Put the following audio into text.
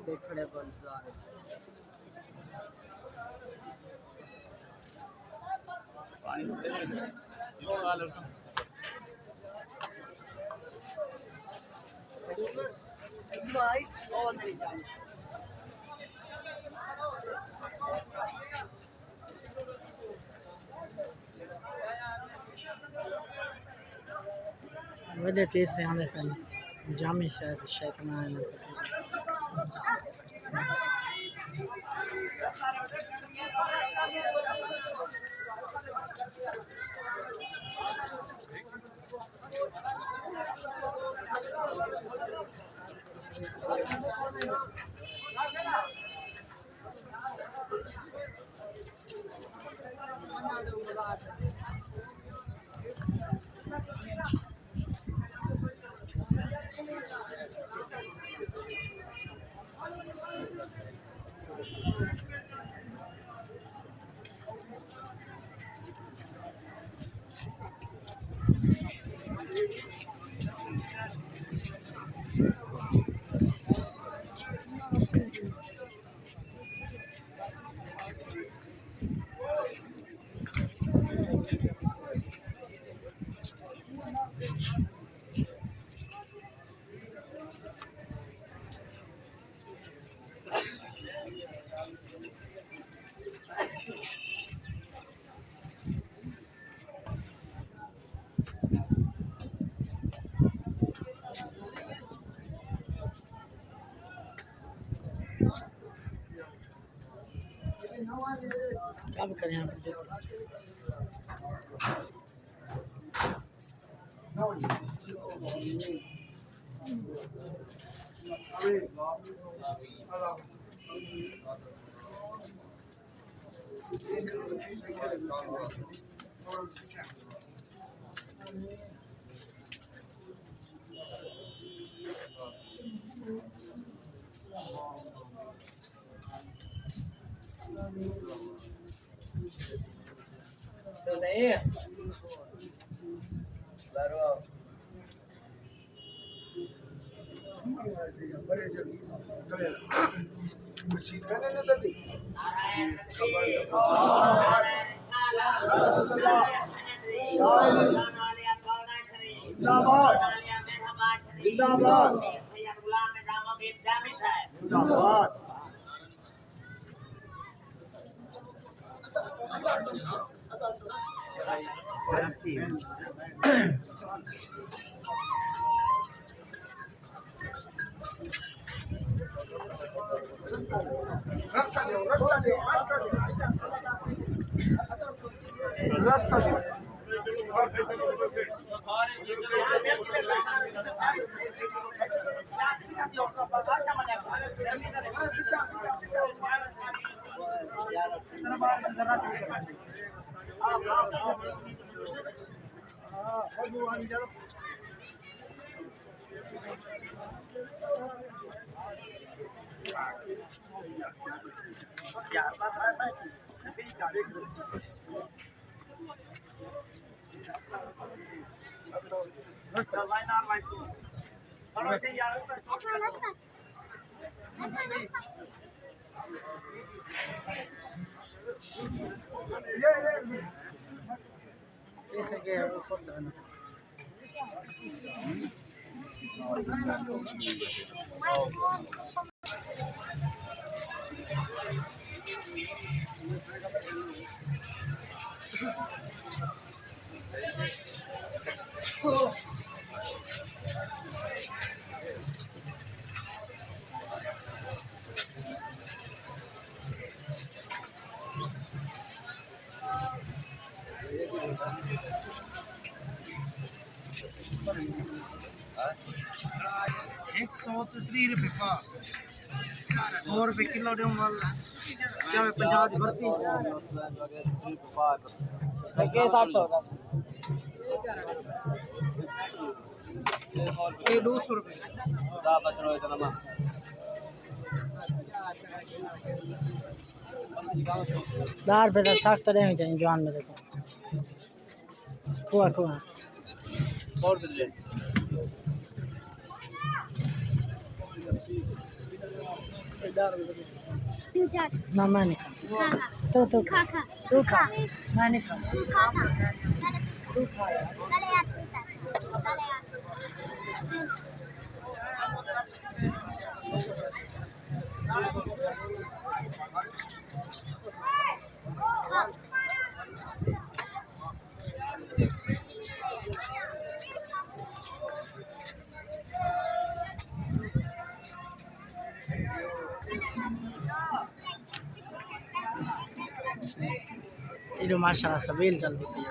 देख खड़े को इंतजार वजह फिर से आने पर जामी शायद ना क्या करें यहाँ पे तो नहीं बारो बड़े जब चले मशीन का नहीं था दी जिंदाबाद जिंदाबाद जिंदाबाद रास्ता दो रास्ता दो रास्ता दो रास्ता दो ₹130 का 100 रुपये किलो दे क्या मैं 50 की भरती के 700 का ये 200 रुपये दार पे सख्त नहीं चाहिए जवान मेरे को खुआ खुआ और बदले ना मैं नहीं खाता। तू खा। तू खा। मैं नहीं खाता। तू खा यार। ये जो माशाल्लाह सबेल जल्दी पे